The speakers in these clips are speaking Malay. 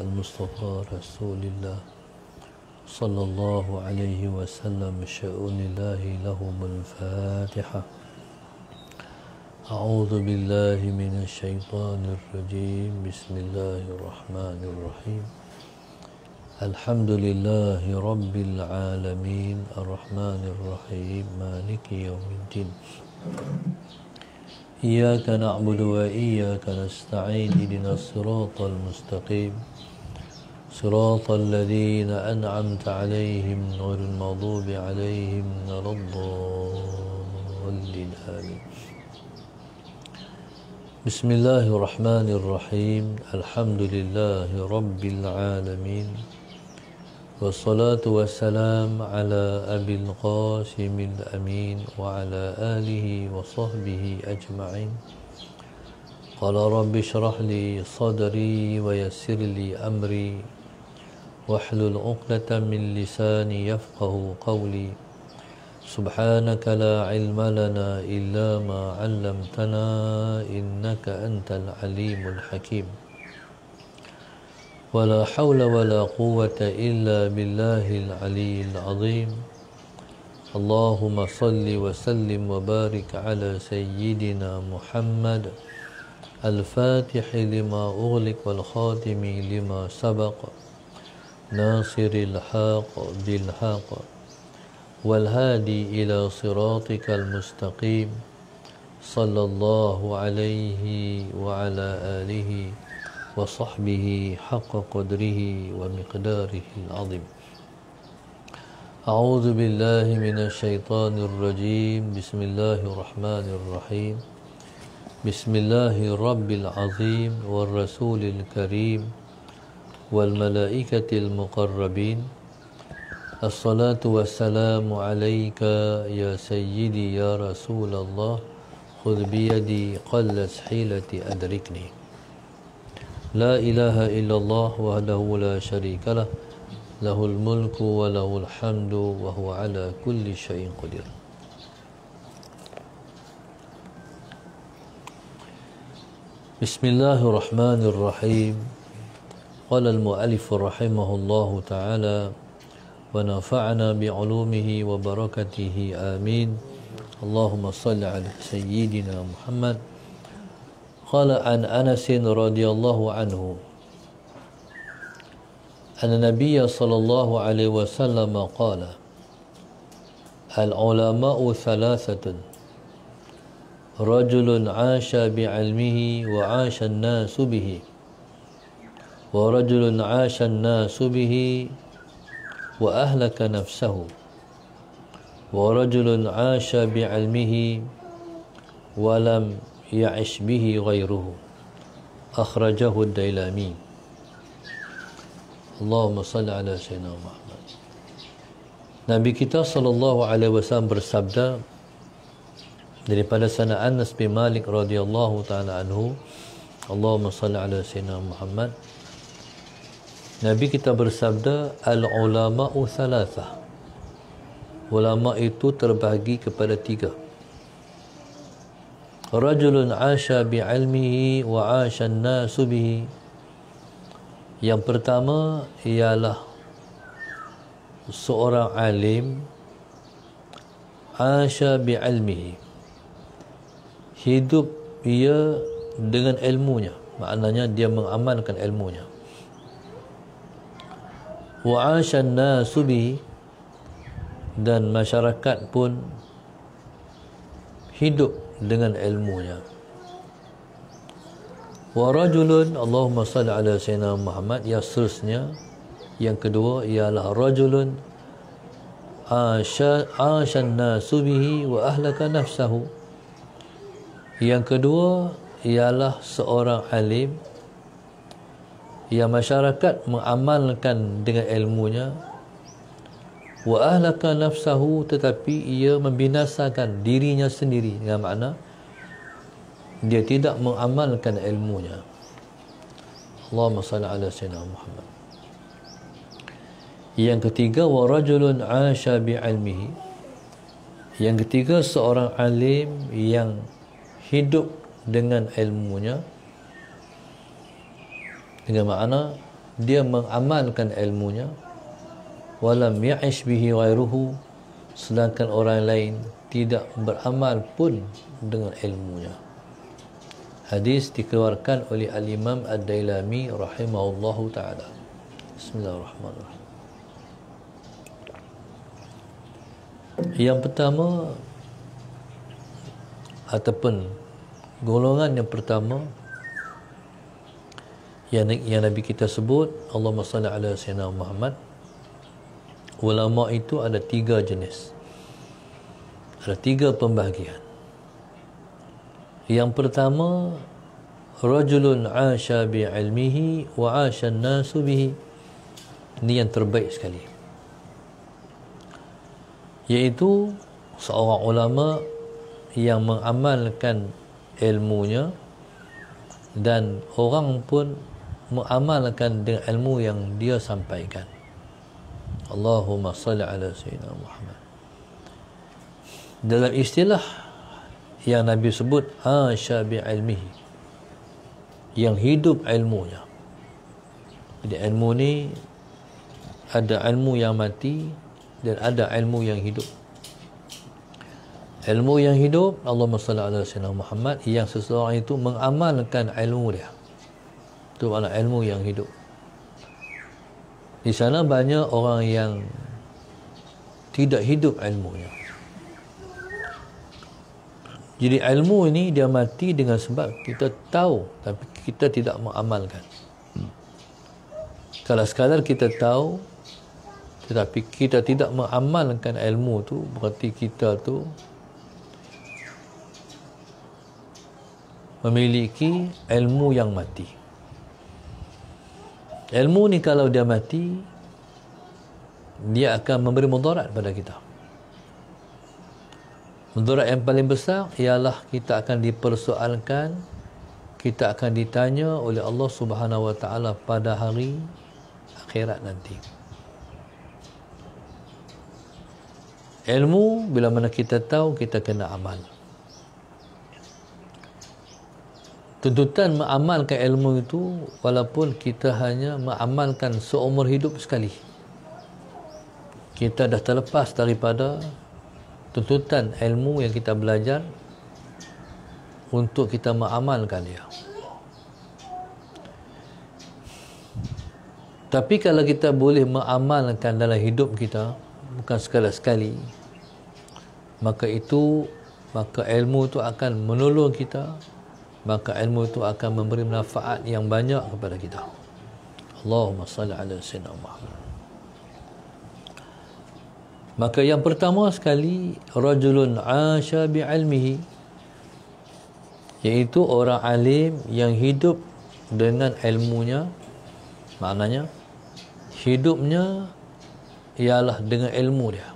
المصطفى رسول الله صلى الله عليه وسلم شؤون الله لهم الفاتحة. أعوذ بالله من الشيطان الرجيم. بسم الله الرحمن الرحيم. الحمد لله رب العالمين الرحمن الرحيم مالك يوم الدين. إياك نعبد وإياك نستعين اهدنا الصراط المستقيم صراط الذين أنعمت عليهم غير المغضوب عليهم ولا الضالين آمين. بسم الله الرحمن الرحيم. الحمد لله رب العالمين والصلاة والسلام على أبي القاسم الأمين وعلى آله وصحبه أجمعين. قال رب اشرح لي صدري ويسر لي أمري واحلل عقدة من لساني يفقه قولي. سبحانك لا علم لنا إلا ما علمتنا إنك أنت العليم الحكيم. ولا حول ولا قوة إلا بالله العلي العظيم. اللهم صل وسلم وبارك على سيدنا محمد الفاتح لما أغلق والخاتم لما سبق ناصر الحق بالحق والهادي إلى صراطك المستقيم صلى الله عليه وعلى آله وصحبه حق قدره ومقداره العظيم. أعوذ بالله من الشيطان الرجيم. بسم الله الرحمن الرحيم. بسم الله الرب العظيم والرسول الكريم والملائكة المقربين. الصلاة والسلام عليك يا سيدي يا رسول الله خذ بيدي قلت حيلتي أدركني. لا إله إلا الله وحده لا شريك له له الملك وله الحمد وهو على كل شيء قدير. بسم الله الرحمن الرحيم. قال المؤلف رحمه الله تعالى ونفعنا بعلومه وبركته آمين. اللهم صل على سيدنا محمد. قال عن أنس رضي الله عنه أن النبي صلى الله عليه وسلم قال العلماء ثلاثة رجل عاش بعلمه وعاش الناس به ورجل عاش الناس به وأهلك نفسه ورجل عاش بعلمه ولم يعش به غيره. أخرجه الديلمي. اللهم صل على سيدنا Muhammad. Nabi kita sallallahu alaihi wasallam bersabda daripada sana Anas bin Malik radhiyallahu taala anhu. Allahumma salli ala sayyidina Muhammad. Nabi kita bersabda al-ulama'u thalathah. Ulama itu terbahagi kepada tiga. Rajulun 'asha bi'ilmihi wa 'asha an-nasu bihi. Yang pertama ialah seorang alim 'asha bi'ilmihi. Hidup ia dengan ilmunya, maknanya dia mengamalkan ilmunya. Wa 'asha an-nasu bihi, dan masyarakat pun hidup dengan ilmunya. Wa rajulun, Allahumma salli ala sayyidina Muhammad. Ya seterusnya, yang kedua ialah rajulun ashan nasu bihi wa ahlaka nafsahu. Yang kedua ialah seorang alim yang masyarakat mengamalkan dengan ilmunya, wa ahlaka nafsahu, tetapi ia membinasakan dirinya sendiri, dengan makna dia tidak mengamalkan ilmunya. Allahumma salli ala sayyidina Muhammad. Yang ketiga wa rajulun 'asha bi'ilmihi. Yang ketiga seorang alim yang hidup dengan ilmunya, dengan makna dia mengamalkan ilmunya, walam ya'ish bihi ghairuhu, sedangkan orang lain tidak beramal pun dengan ilmunya. Hadis dikeluarkan oleh Al-Imam Ad-Dailami rahimahullahu ta'ala. Bismillahirrahmanirrahim. Yang pertama ataupun golongan yang pertama yang Nabi kita sebut, Allahumma salli ala sayyidina Muhammad. Ulama itu ada 3 jenis, ada 3 pembahagian. Yang pertama, rajulun 'asha bi 'ilmihi wa 'asha an-nasu bihi. Ini yang terbaik sekali, iaitu seorang ulama yang mengamalkan ilmunya dan orang pun mengamalkan dengan ilmu yang dia sampaikan. Allahumma salli ala sayyidina Muhammad. Dalam istilah yang Nabi sebut, asya bi ilmihi, yang hidup ilmunya. Jadi ilmu ni ada ilmu yang mati dan ada ilmu yang hidup. Ilmu yang hidup, Allahumma salli ala sayyidina Muhammad, yang seseorang itu mengamalkan ilmu dia. Itu makna ilmu yang hidup. Di sana banyak orang yang tidak hidup ilmunya. Jadi ilmu ini dia mati dengan sebab kita tahu tapi kita tidak mengamalkan. Kalau sekadar kita tahu tetapi kita tidak mengamalkan ilmu tu, berarti kita tu memiliki ilmu yang mati. Ilmu ni kalau dia mati, dia akan memberi mudarat pada kita. Mudarat yang paling besar ialah kita akan dipersoalkan, kita akan ditanya oleh Allah Subhanahu Wa Taala pada hari akhirat nanti. Ilmu bila mana kita tahu, kita kena amal. Tuntutan mengamalkan ilmu itu, walaupun kita hanya mengamalkan seumur hidup sekali, kita dah terlepas daripada tuntutan ilmu yang kita belajar untuk kita mengamalkan dia. Tapi kalau kita boleh mengamalkan dalam hidup kita, bukan sekali-sekali, maka ilmu itu akan menolong kita, maka ilmu itu akan memberi manfaat yang banyak kepada kita. Allahumma salli ala sayyidina Muhammad. Maka yang pertama sekali, rajulun 'asha bi 'ilmihi, iaitu orang alim yang hidup dengan ilmunya. Maknanya hidupnya ialah dengan ilmu dia.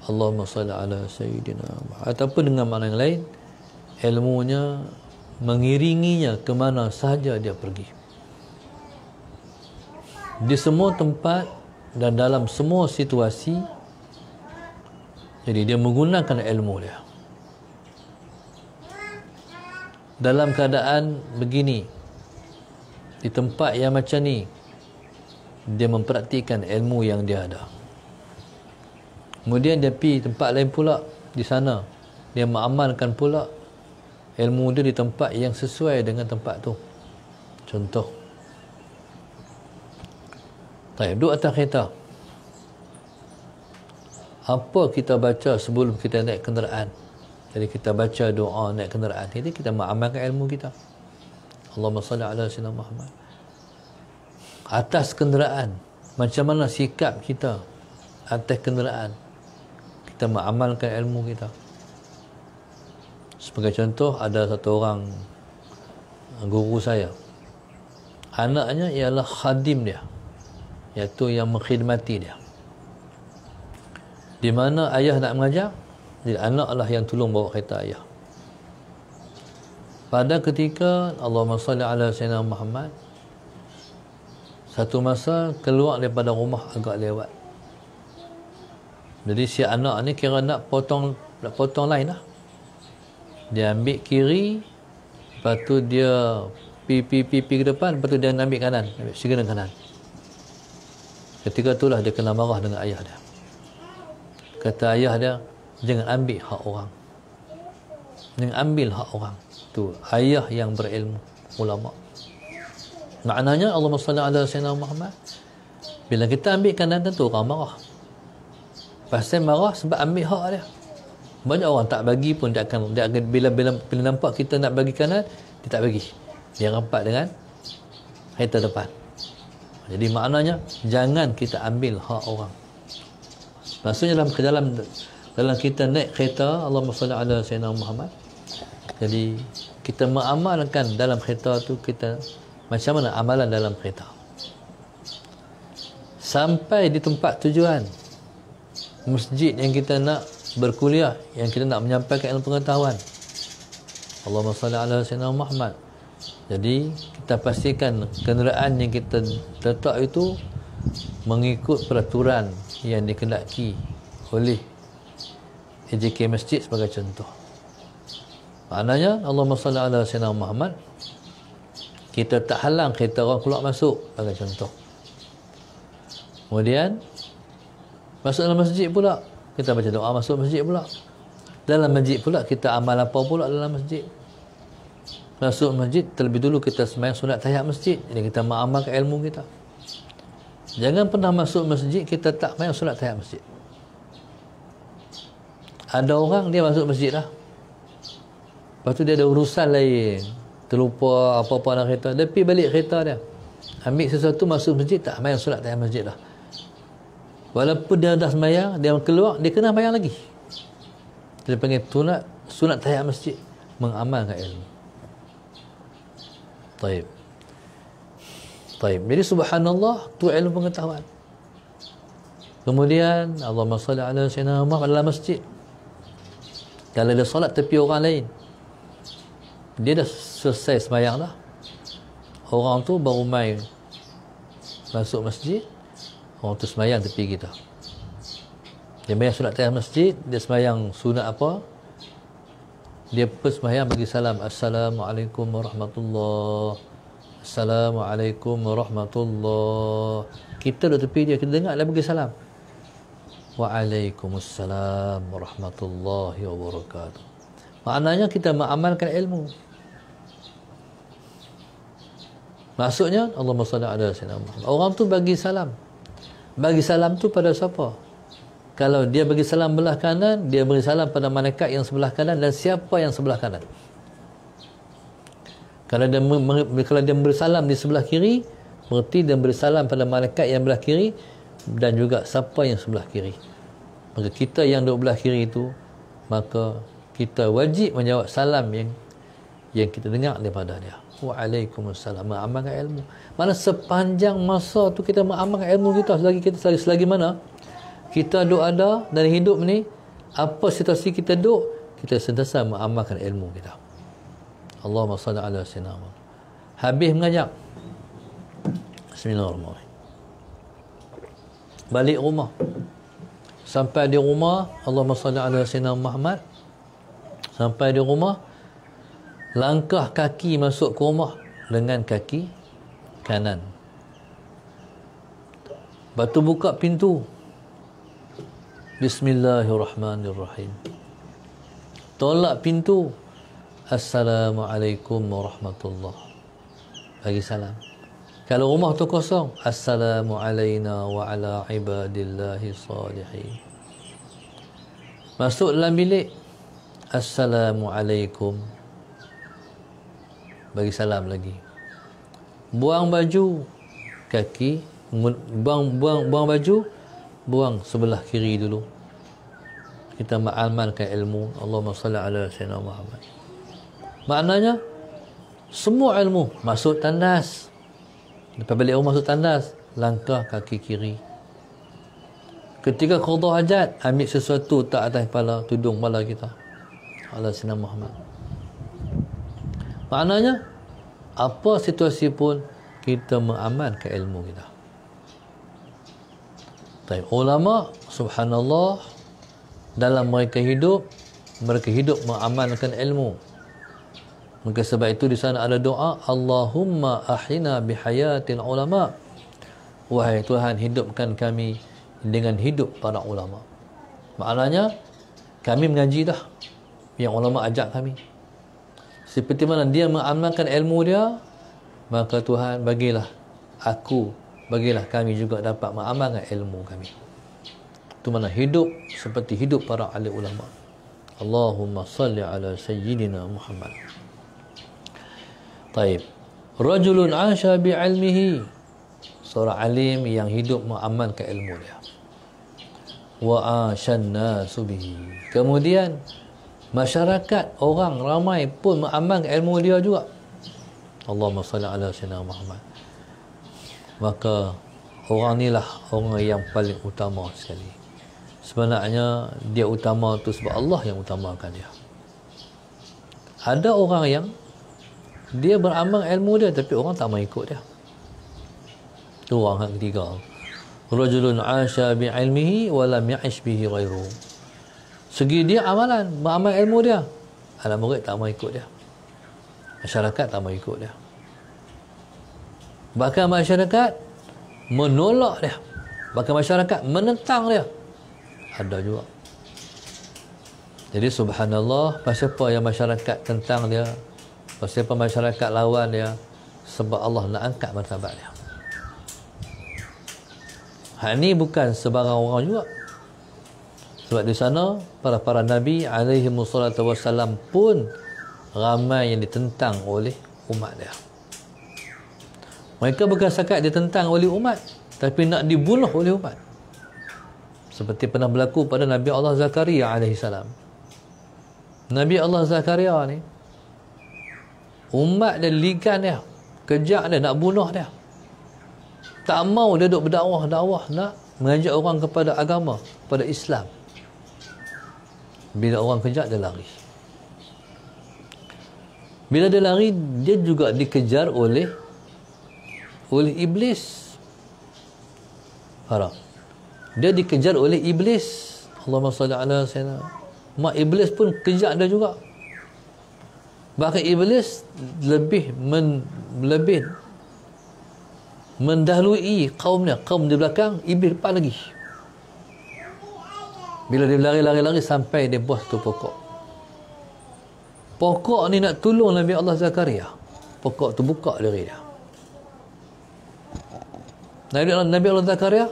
Allahumma salli ala sayyidina Muhammad. Ataupun dengan makna yang lain, ilmunya mengiringinya ke mana sahaja dia pergi, di semua tempat dan dalam semua situasi. Jadi dia menggunakan ilmu dia dalam keadaan begini, di tempat yang macam ni, dia mempraktikkan ilmu yang dia ada. Kemudian dia pergi tempat lain pula, di sana dia mengamalkan pula ilmu dia di tempat yang sesuai dengan tempat tu. Contoh, duduk atas kereta, apa kita baca sebelum kita naik kenderaan? Jadi kita baca doa naik kenderaan, jadi kita mengamalkan ilmu kita. Allahumma salli ala sayyidina Muhammad. Atas kenderaan, macam mana sikap kita atas kenderaan, kita mengamalkan ilmu kita. Sebagai contoh, ada satu orang guru saya, anaknya ialah khadim dia, iaitu yang mengkhidmati dia. Di mana ayah nak mengajar, jadi anaklah yang tolong bawa kereta ayah. Pada ketika Allahumma salli ala sayyidina Muhammad, satu masa keluar daripada rumah agak lewat. Jadi si anak ni kira nak potong line lah. Dia ambil kiri, lepas tu dia pi ke depan, lepas tu dia ambil kanan, ambil segera kanan. Ketika itulah dia kena marah dengan ayah dia. Kata ayah dia, jangan ambil hak orang. Jangan ambil hak orang. Tu ayah yang berilmu, ulama. Maknanya Allahumma salli ala sayyidina Muhammad. Bila kita ambil kanan, tentu orang marah. Pasal marah sebab ambil hak dia. Banyak orang tak bagi pun dia akan bila nampak kita nak bagi kanan, dia tak bagi. Dia rapat dengan kereta depan. Jadi maknanya jangan kita ambil hak orang. Maksudnya dalam kita naik kereta, Allahumma salli ala sayyidina Muhammad. Jadi kita mengamalkan dalam kereta tu, kita macam mana amalan dalam kereta. Sampai di tempat tujuan, masjid yang kita nak berkuliah, yang kita nak menyampaikan ilmu pengetahuan, Allahumma salli ala sayyidina Muhammad. Jadi kita pastikan kenderaan yang kita letak itu mengikut peraturan yang dikehendaki oleh AJK Masjid sebagai contoh. Maknanya Allahumma salli ala sayyidina Muhammad, kita tak halang kereta orang keluar masuk sebagai contoh. Kemudian masuk dalam masjid pula, kita baca doa masuk masjid pula. Dalam masjid pula kita amal apa pula dalam masjid. Masuk masjid, terlebih dulu kita sembahyang sunat tahiyat masjid. Jadi kita mengamalkan ilmu kita. Jangan pernah masuk masjid kita tak sembahyang sunat tahiyat masjid. Ada orang dia masuk masjid dah, lepas tu dia ada urusan lain, terlupa apa-apa dalam kereta, dia pergi balik kereta dia, ambil sesuatu, masuk masjid tak sembahyang sunat tahiyat masjid dah. Walaupun dia dah sembahyang, dia keluar, dia kena sembahyang lagi. Dia panggil sunat tahiyat masjid, mengamalkan ilmu. Taib. Jadi subhanallah, tu ilmu pengetahuan. Kemudian Allahumma salli ala sayyidina Muhammad dalam masjid. Kalau dia solat tepi orang lain, dia dah selesai sembahyang dah, orang tu baru mai masuk masjid, orang tu sembahyang tepi kita. Dia sembahyang sunat tahiyat masjid, dia sembahyang sunat apa, dia pun sembahyang bagi salam, assalamualaikum warahmatullahi, assalamualaikum warahmatullahi. Kita duduk tepi dia, kita dengar dia bagi salam, waalaikumsalam warahmatullahi wabarakatuh. Maknanya kita mengamalkan ilmu. Maksudnya Allahumma salli ala sayyidina Muhammad. Orang tu bagi salam. Bagi salam tu pada siapa? Kalau dia bagi salam belah kanan, dia beri salam pada malaikat yang sebelah kanan dan siapa yang sebelah kanan. Kalau dia beri salam di sebelah kiri, berarti dia beri salam pada malaikat yang belah kiri dan juga siapa yang sebelah kiri. Maka kita yang duduk belah kiri itu, maka kita wajib menjawab salam yang kita dengar daripada dia. Waalaikumsalam. Mengamalkan ilmu. Mana sepanjang masa tu kita mengamalkan ilmu kita, selagi mana kita duduk ada dan hidup ni, apa situasi kita duduk, kita sentiasa mengamalkan ilmu kita. Allahumma salli ala sayyidina Muhammad. Habis mengajar, bismillahirrahmanirrahim, balik rumah. Sampai di rumah, Allahumma salli ala sayyidina Muhammad. Sampai di rumah, langkah kaki masuk ke rumah dengan kaki kanan. Batu buka pintu, bismillahirrahmanirrahim. Tolak pintu, assalamualaikum warahmatullahi, bagi salam. Kalau rumah tu kosong, assalamu alayna wa ala ibadillahi salihin. Masuk dalam bilik, assalamualaikum, bagi salam lagi. Buang baju, kaki, buang baju, buang sebelah kiri dulu. Kita mengamalkan ilmu. Allahumma salli ala sayyidina Muhammad. Maknanya semua ilmu masuk tandas. Lepas balik rumah masuk tandas, langkah kaki kiri. Ketika qada hajat, ambil sesuatu tak atas kepala, tudung kepala kita, ala sayyidina Muhammad. Maknanya apa situasi pun kita mengamalkan ilmu kita. Baik, ulama subhanallah, dalam mereka hidup mengamalkan ilmu. Maka sebab itu di sana ada doa, Allahumma ahina bihayatil ulama. Wahai Tuhan, hidupkan kami dengan hidup para ulama. Maknanya kami mengaji dah yang ulama ajak kami. Seperti mana dia mengamalkan ilmu dia, maka Tuhan bagilah kami juga dapat mengamalkan ilmu kami. Itu mana hidup seperti hidup para alim ulama. Allahumma salli ala sayyidina Muhammad. Taib. Rajulun 'asha bi'ilmihi. Seorang alim yang hidup mengamalkan ilmu dia. Wa 'ashan nasu bihi. Kemudian masyarakat, orang ramai pun mengamalkan ilmu dia juga. Allahumma salli ala sayyidina Muhammad. Maka orang inilah orang yang paling utama sekali. Sebenarnya dia utama tu sebab Allah yang utamakan dia. Ada orang yang dia beramal ilmu dia tapi orang tak mau ikut dia. Tu orang yang ketiga. Rajulun 'asha bi'ilmihi wa lam ya'ish bihi ghairuhu. Segi dia amalan, beramal ilmu dia, anak murid tak mau ikut dia. Masyarakat tak mau ikut dia. Bahkan masyarakat menolak dia. Bahkan masyarakat menentang dia. Ada juga. Jadi subhanallah, siapa yang masyarakat tentang dia, siapa masyarakat lawan dia, sebab Allah nak angkat martabat dia. Hal ni bukan sebarang orang juga. Sebab di sana para nabi alaihi wassalatu wassalam pun ramai yang ditentang oleh umat dia. Mereka bukan sakat ditentang oleh umat, tapi nak dibunuh oleh umat. Seperti pernah berlaku pada Nabi Allah Zakaria alaihi salam. Nabi Allah Zakaria ni, umat dia ligan dia, kejak dia, nak bunuh dia. Tak mau dia duduk berdakwah, nak mengajak orang kepada agama, kepada Islam. Bila orang kejak, dia lari. Bila dia lari, dia juga dikejar oleh iblis. Faham? Dia dikejar oleh iblis. Allahumma salli ala sayyidina. Mak iblis pun kejar dia juga. Bahkan iblis lebih mendahului kaumnya. Kaum di belakang, iblis depan lagi. Bila dia lari sampai di bawah tu pokok. Pokok ni nak tolong Nabi Allah Zakaria. Pokok tu buka diri dia. Nabi Allah Zakaria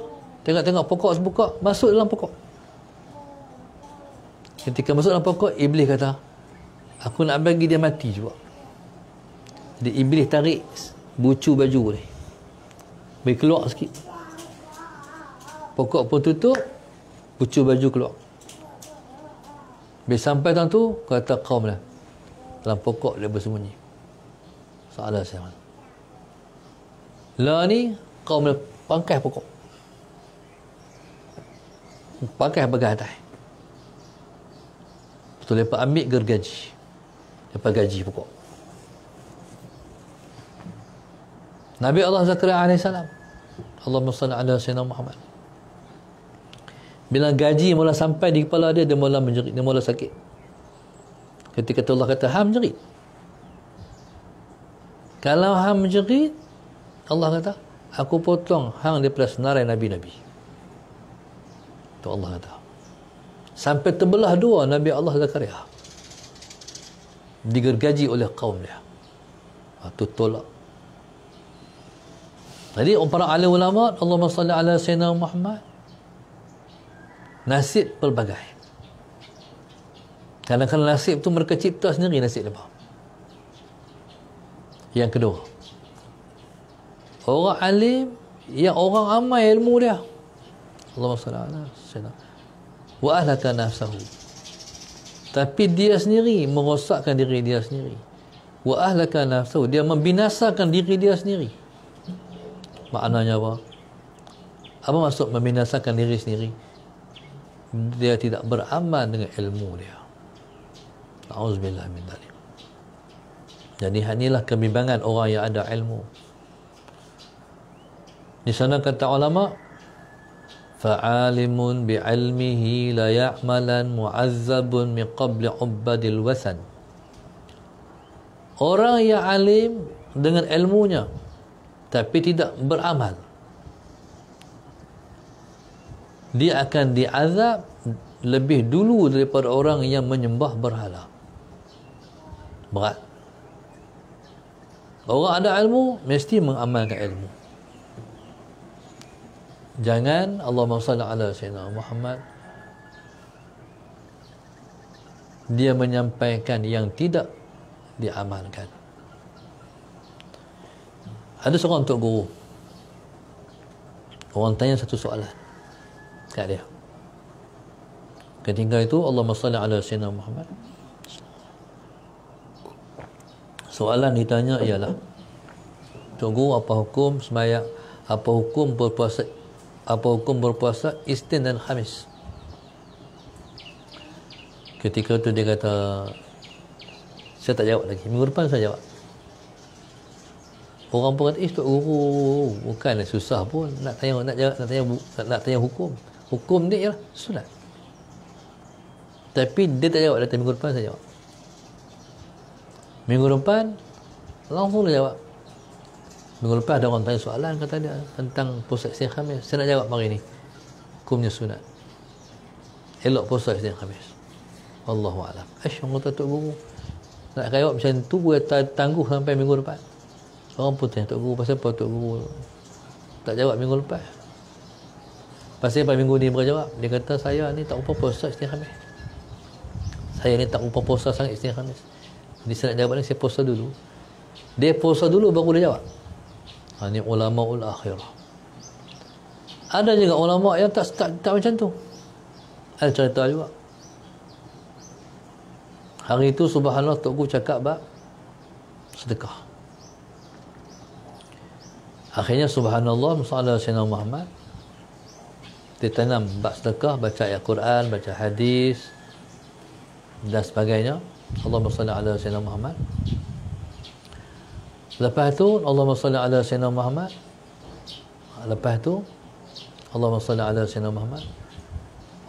tengok pokok terbuka, masuk dalam pokok. Ketika masuk dalam pokok, iblis kata, aku nak bagi dia mati juga. Jadi iblis tarik bucu baju ni, bagi keluar sikit. Pokok pun tutup, bucu baju keluar. Bila sampai dalam tu, kata kaum dia, dalam pokok dia bersembunyi. Salah saya. Lah ni kaum dia pangkai pokok, pakai bagai atas. Betul, mereka ambil gergaji, mereka gaji pokok. Nabi Allah Zakaria AS, Allahumma salli ala sayyidina Muhammad, bila gaji mula sampai di kepala dia, dia mula menjerit, dia mula sakit. Ketika Allah kata, hang menjerit. Kalau hang menjerit, Allah kata, aku potong hang daripada senarai Nabi-Nabi. Itu Allah kata. Sampai terbelah dua Nabi Allah Zakaria. Digergaji oleh kaum dia. Itu tolak. Jadi para alim ulama, Allahumma salli ala sayyidina Muhammad, nasib pelbagai. Kadang-kadang nasib tu mereka cipta sendiri nasib mereka. Yang kedua, orang alim yang orang amai ilmu dia. Allahumma salli ala sayyidina wa ahlaka nafsahu, tapi dia sendiri merosakkan diri dia sendiri. Wa ahlaka nafsahu, dia membinasakan diri dia sendiri. Maknanya apa? Apa maksud membinasakan diri sendiri? Dia tidak beramal dengan ilmu dia. Auzubillah min dzalik. Jadi inilah kebimbangan orang yang ada ilmu. Di sana kata ulama, fa'alimun bi'ilmihi la ya'malan mu'azzabun min qabli ubbadil wasan. Orang yang alim dengan ilmunya tapi tidak beramal, dia akan diazab lebih dulu daripada orang yang menyembah berhala. Berat. Orang ada ilmu mesti mengamalkan ilmu. Jangan Allahumma salli ala sayyidina Muhammad dia menyampaikan yang tidak diamalkan. Ada seorang tok guru, orang tanya satu soalan kat dia. Ketika itu Allahumma salli ala sayyidina Muhammad, soalan ditanya ialah, tok guru, apa hukum sembahyang, apa hukum berpuasa Isnin dan Khamis? Ketika itu dia kata, saya tak jawab lagi, minggu depan saya jawab. Orang pun kata, tok guru, bukanlah susah pun nak tanya hukum. Hukum dia ialah sunat. Tapi dia tak jawab, datang minggu depan saya jawab. Minggu depan langsung dia jawab. Minggu lepas ada orang tanya soalan kata dia tentang puasa Isnin Khamis. Saya nak jawab hari ni, hukumnya sunat. Elok puasa Isnin Khamis. Wallahu a'lam. Orang kata, tok guru nak jawab macam tu, boleh tangguh sampai minggu depan. Orang pun tanya, tok guru, pasal apa tok guru tak jawab minggu lepas? Pasal apa minggu ni berjawab? Dia kata, saya ni tak upah puasa Isnin Khamis. Saya ni tak upah puasa sangat Isnin Khamis. Jadi saya nak jawab ni, saya puasa dulu. Dia puasa dulu baru dia jawab. Ini ulama-ul akhirah. Ada juga ulama yang tak macam tu. Ada cerita juga. Hari itu subhanallah tok guru cakap bab sedekah. Akhirnya subhanallah sallallahu alaihi Muhammad dia tanam bab sedekah, baca ayat Quran, baca hadis dan sebagainya. Allahumma salli ala sayyidina Muhammad. Lepas tu Allahumma salli ala sayyidina Muhammad. Lepas tu Allahumma salli ala sayyidina Muhammad.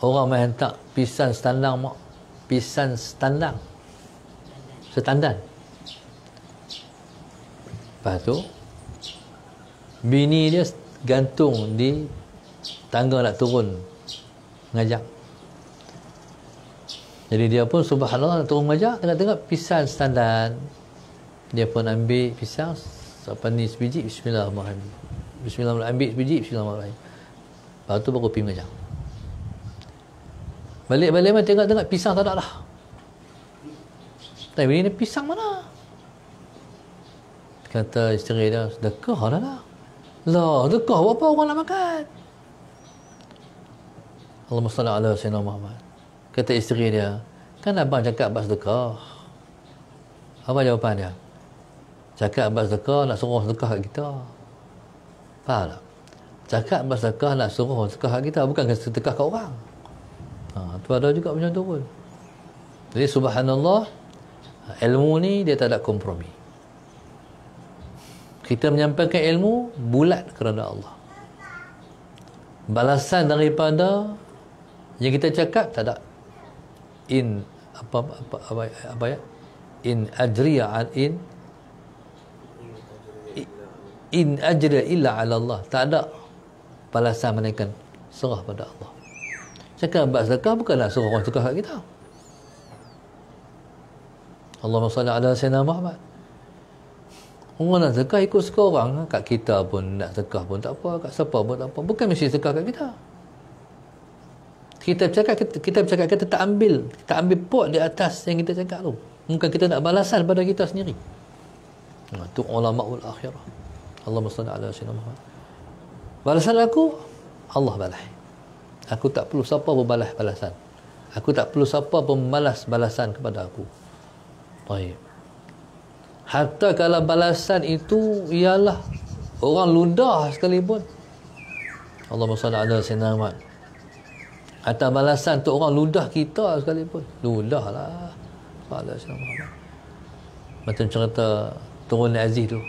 Orang main hentak pisang standang mak. Pisang standang. Setandan. Lepas tu bini dia gantung di tangga nak turun ngajak. Jadi dia pun subhanallah nak turun ngajak, tengok-tengok pisang standan. Dia pun ambil pisang apa ni sebiji, bismillahirrahmanirrahim. Bismillahirrahmanirrahim, ambil sebiji, bismillahirrahmanirrahim. Lepas tu baru pergi ngajak. Balik-balik tengok-tengok pisang tak ada dah. Tapi ini pisang mana? Kata isteri dia, sedekah dah lah. Lah, sedekah apa orang nak makan? Allahumma salli ala sayyidina Muhammad. Kata isteri dia, kan abang cakap abang sedekah. Apa jawapan dia? Cakap abang sedekah nak suruh sedekah kat kita. Faham tak? Cakap abang sedekah nak suruh sedekah kat kita, bukan sedekah kat orang. Tu ada juga macam tu pun. Jadi subhanallah, ilmu ni dia tak ada kompromi. Kita menyampaikan ilmu bulat kerana Allah. Balasan daripada yang kita cakap tak ada. In ajriya illa ala Allah. Tak ada balasan melainkan serah pada Allah. Cakap bab sedekah bukanlah suruh orang sedekah kat kita. Allahumma salli ala sayyidina Muhammad. Orang nak sedekah ikut suka orang. Kat kita pun nak sedekah pun tak apa, kat siapa pun tak apa. Bukan mesti sedekah kat kita. Kita bercakap kita tak ambil, kita ambil pot di atas yang kita cakap tu. Mungkin kita nak balasan pada kita sendiri. Itu ulama-ul akhirah. Allahumma salli ala sayyidina Muhammad. Balasan aku Allah balas. Aku tak perlu siapa berbalas balasan. Aku tak perlu siapa membalas balasan kepada aku. Baik. Hatta kalau balasan itu ialah orang ludah sekalipun. Allahumma salli ala sayyidina Muhammad. Atau balasan tu orang ludah kita sekalipun. Ludah lah. Macam cerita Turun Aziz tu.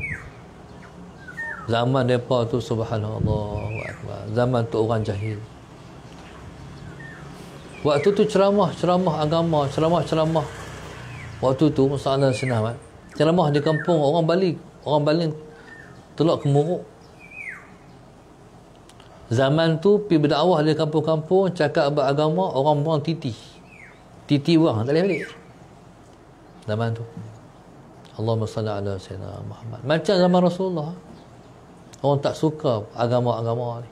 Zaman mereka tu subhanallah. Zaman tu orang jahil. Waktu tu ceramah agama, ceramah. Waktu tu masalah senang. ceramah di kampung, orang balik telok kemuruk. Zaman tu pergi berdakwah di kampung-kampung, cakap beragama, orang buang titi buang, tak boleh balik zaman tu. Allahumma salli ala sayyidina Muhammad. Macam zaman Rasulullah, orang tak suka agama-agama ni,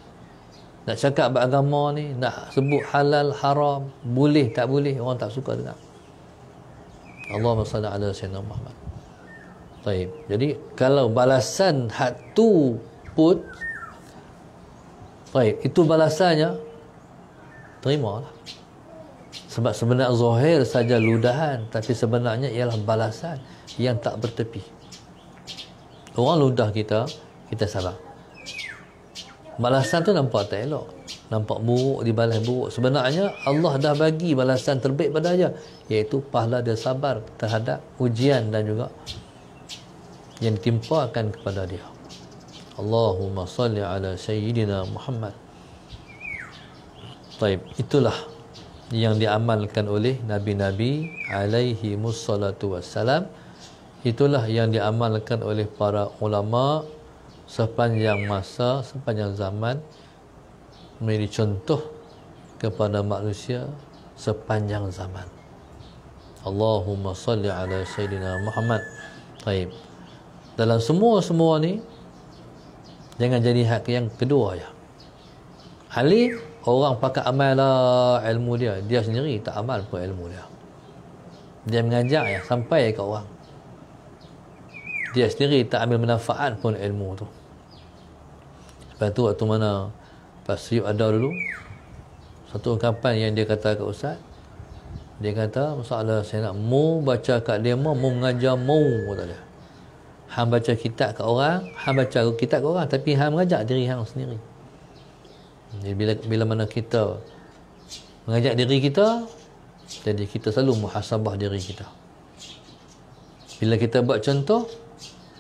nak cakap beragama ni, nak sebut halal haram, boleh tak boleh, orang tak suka dengar. Allahumma salli ala sayyidina Muhammad. Baik. Jadi kalau balasan hak tu pun, baik, itu balasannya, terimalah. Sebab sebenarnya zahir saja ludahan, tapi sebenarnya ialah balasan yang tak bertepi. Orang ludah kita sabar. Balasan tu nampak tak elok, nampak buruk, dibalas buruk. Sebenarnya Allah dah bagi balasan terbaik pada dia, iaitu pahala dia sabar terhadap ujian dan juga yang ditimpakan kepada dia. Allahumma salli ala sayyidina Muhammad. Baik, itulah yang diamalkan oleh nabi-nabi alaihi mussalatu wassalam. Itulah yang diamalkan oleh para ulama sepanjang masa, sepanjang zaman, menjadi contoh kepada manusia sepanjang zaman. Allahumma salli ala sayyidina Muhammad. Baik. Dalam semua ni, jangan jadi hak yang kedua ya. Halil orang pakai amal lah ilmu dia sendiri tak amal pun ilmu dia. Dia mengajak ya sampai ke orang. Dia sendiri tak ambil manfaat pun ilmu tu. Sebab tu waktu mana Pak Syuk ada dulu, satu ungkapan yang dia kata ke ustaz, dia kata, masalah saya nak mu baca kat dia, mu mengajar mu, kata dia. Hang baca kitab kat orang, hang baca kitab kat orang, tapi hang mengajak diri hang sendiri. Jadi bila mana kita mengajak diri kita, jadi kita selalu muhasabah diri kita. Bila kita buat contoh,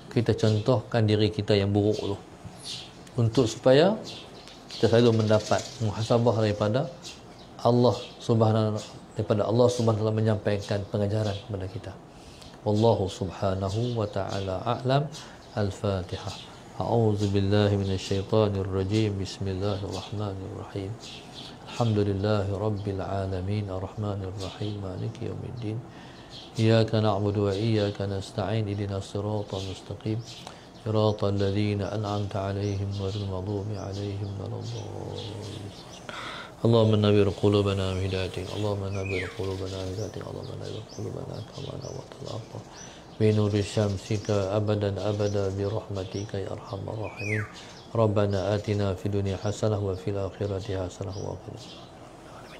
kita contohkan diri kita yang buruk tu, untuk supaya kita selalu mendapat muhasabah daripada Allah Subhanahu wa taala menyampaikan pengajaran kepada kita. Wallahu subhanahu wa ta'ala a'lam. Al-Fatihah. A'udzu billahi minasyaitonir rajim. Bismillahirrahmanirrahim. Alhamdulillahi rabbil alamin, arrahmanir rahim, maliki yaumiddin. Iyyaka na'budu wa iyyaka nasta'in. Ihdinas siratal mustaqim. Siratal ladzina an'amta 'alaihim ghairil maghdubi 'alaihim waladdallin. اللهم نبر قلوبنا بهدايتك، اللهم نبر قلوبنا بهدايتك، اللهم نبر قلوبنا كما نورت الأرض بنور شمسك أبدا أبدا برحمتك يا أرحم الراحمين. ربنا آتنا في الدنيا حسنة وفي الآخرة حسنة وقنا عذاب النار.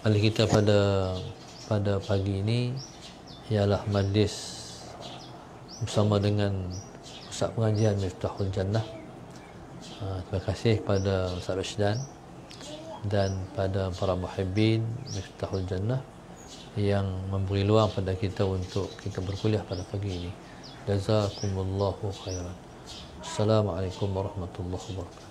Majlis kita pada pagi ini ialah majlis bersama dengan Ustaz pengajian Miftahul Jannah. Terima kasih kepada Ustaz Rashdan dan pada para muhibbin Miftahul Jannah yang memberi luang pada kita untuk kita berkuliah pada pagi ini. Jazakumullahu khairan. Assalamualaikum warahmatullahi wabarakatuh.